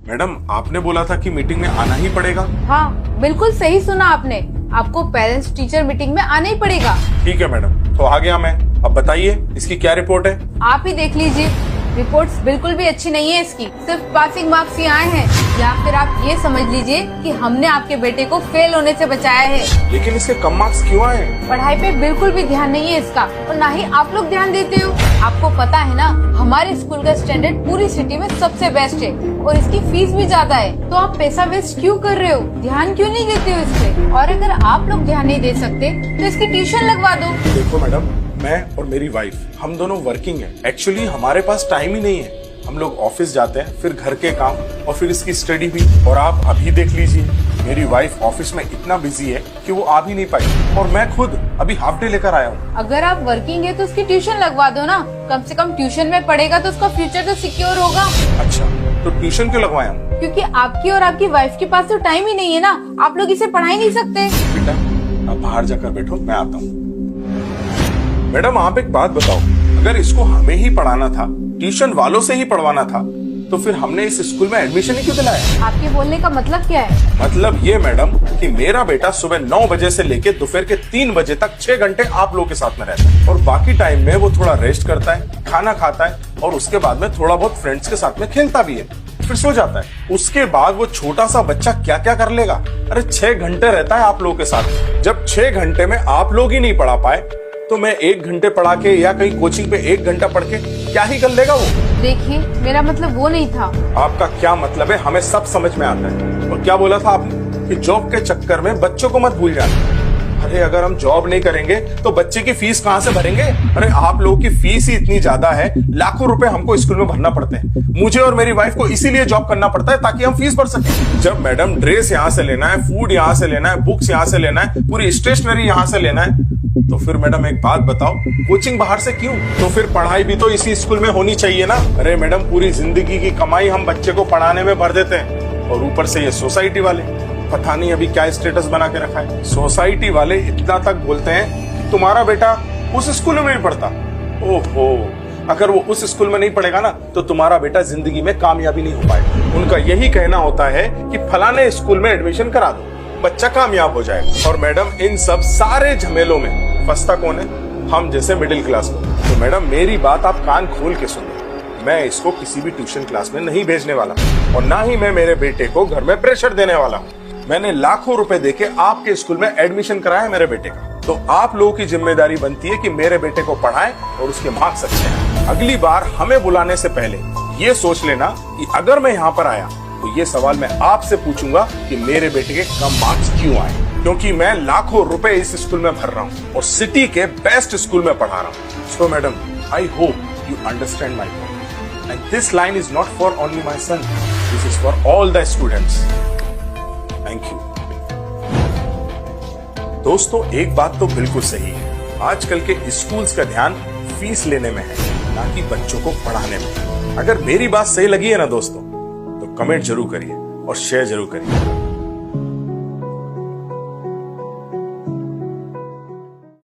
Madam आपने बोला था कि मीटिंग में आना ही पड़ेगा। हाँ बिल्कुल सही सुना आपने, आपको पेरेंट्स टीचर मीटिंग में आना ही पड़ेगा। ठीक है मैडम, तो आ गया मैं। अब बताइए इसकी क्या रिपोर्ट है? आप ही देख लीजिए, रिपोर्ट्स बिल्कुल भी अच्छी नहीं है इसकी, सिर्फ पासिंग मार्क्स ही आए हैं। या फिर आप ये समझ लीजिए कि हमने आपके बेटे को फेल होने से बचाया है। लेकिन इसके कम मार्क्स क्यों आए? पढ़ाई पे बिल्कुल भी ध्यान नहीं है इसका, और ना ही आप लोग ध्यान देते हो। आपको पता है ना, हमारे स्कूल का स्टैंडर्ड पूरी सिटी में सबसे बेस्ट है और इसकी फीस भी ज्यादा है। तो आप पैसा वेस्ट क्यों कर रहे हो, ध्यान क्यों नहीं देते हो इस पे? और अगर आप लोग ध्यान नहीं दे सकते तो इसकी ट्यूशन लगवा दो। देखो मैडम, मैं और मेरी वाइफ हम दोनों वर्किंग हैं। एक्चुअली हमारे पास टाइम ही नहीं है। हम लोग ऑफिस जाते हैं, फिर घर के काम और फिर इसकी स्टडी भी। और आप अभी देख लीजिए, मेरी वाइफ ऑफिस में इतना बिजी है कि वो आ भी नहीं पाई, और मैं खुद अभी हाफ डे लेकर आया हूँ। अगर आप वर्किंग है तो उसकी ट्यूशन लगवा दो ना, कम से कम ट्यूशन में पढ़ेगा तो उसका फ्यूचर तो सिक्योर होगा। अच्छा, तो ट्यूशन क्यों लगवाया हूँ? क्योंकि आपकी और आपकी वाइफ के पास तो टाइम ही नहीं है ना, आप लोग इसे पढ़ा ही नहीं सकते। बेटा आप बाहर जाकर बैठो, मैं आता हूँ। मैडम आप एक बात बताओ, अगर इसको हमें ही पढ़ाना था, ट्यूशन वालों से ही पढ़वाना था, तो फिर हमने इस स्कूल में एडमिशन ही क्यों दिलाया? आपके बोलने का मतलब क्या है? मतलब ये मैडम कि मेरा बेटा सुबह 9 बजे से लेके दोपहर के 3 बजे तक 6 घंटे आप लोगों के साथ में रहता है, और बाकी टाइम में वो थोड़ा रेस्ट करता है, खाना खाता है, और उसके बाद में थोड़ा बहुत फ्रेंड्स के साथ में खेलता भी है, फिर सो जाता है। उसके बाद वो छोटा सा बच्चा क्या क्या कर लेगा? अरे 6 घंटे रहता है आप लोगों के साथ। जब 6 घंटे में आप लोग ही नहीं पढ़ा पाए, तो मैं 1 घंटे पढ़ा के या कहीं कोचिंग पे 1 घंटा पढ़ के क्या ही कर लेगा वो? देखिए मेरा मतलब वो नहीं था। आपका क्या मतलब है हमें सब समझ में आता है। और क्या बोला था आपने कि जॉब के चक्कर में बच्चों को मत भूल जाना। अरे अगर हम जॉब नहीं करेंगे तो बच्चे की फीस कहाँ से भरेंगे? अरे आप लोगों की फीस ही इतनी ज्यादा है, लाखों रुपए हमको स्कूल में भरना पड़ते हैं। मुझे और मेरी वाइफ को इसीलिए जॉब करना पड़ता है ताकि हम फीस भर सकें। जब मैडम ड्रेस यहाँ से लेना है, फूड यहाँ से लेना है, बुक्स यहाँ से लेना है, पूरी स्टेशनरी यहाँ से लेना है, तो फिर मैडम एक बात बताओ, कोचिंग बाहर से क्यों? तो फिर पढ़ाई भी तो इसी स्कूल में होनी चाहिए ना। अरे मैडम पूरी जिंदगी की कमाई हम बच्चे को पढ़ाने में भर देते हैं, और ऊपर से ये सोसाइटी वाले पता नहीं अभी क्या स्टेटस बना के रखा है। सोसाइटी वाले इतना तक बोलते हैं तुम्हारा बेटा उस स्कूल में नहीं पढ़ता। ओहो, अगर वो उस स्कूल में नहीं पढ़ेगा ना तो तुम्हारा बेटा जिंदगी में कामयाबी नहीं हो पाएगा। उनका यही कहना होता है कि फलाने स्कूल में एडमिशन करा दो, बच्चा कामयाब हो जाएगा। और मैडम इन सब सारे झमेलों में फंसता कौन है? हम जैसे मिडिल क्लास लोग। तो मैडम मेरी बात आप कान खोल के सुनो, मैं इसको किसी भी ट्यूशन क्लास में नहीं भेजने वाला, और ना ही मैं मेरे बेटे को घर में प्रेशर देने वाला हूँ। मैंने लाखों रुपए देके आपके स्कूल में एडमिशन कराया है मेरे बेटे का, तो आप लोगों की जिम्मेदारी बनती है कि मेरे बेटे को पढ़ाएं और उसके मार्क्स अच्छे हैं। अगली बार हमें बुलाने से पहले ये सोच लेना कि अगर मैं यहाँ पर आया तो ये सवाल मैं आपसे पूछूंगा कि मेरे बेटे के कम मार्क्स क्यों आए, क्योंकि मैं लाखों रुपए इस स्कूल में भर रहा हूँ और सिटी के बेस्ट स्कूल में पढ़ा रहा हूँ। So madam, I hope you understand my point, and this line is not for only my son, this is for all the students. Thank you. दोस्तों एक बात तो बिल्कुल सही है, आजकल के स्कूल्स का ध्यान फीस लेने में है, ना कि बच्चों को पढ़ाने में। अगर मेरी बात सही लगी है ना दोस्तों, तो कमेंट जरूर करिए और शेयर जरूर करिए।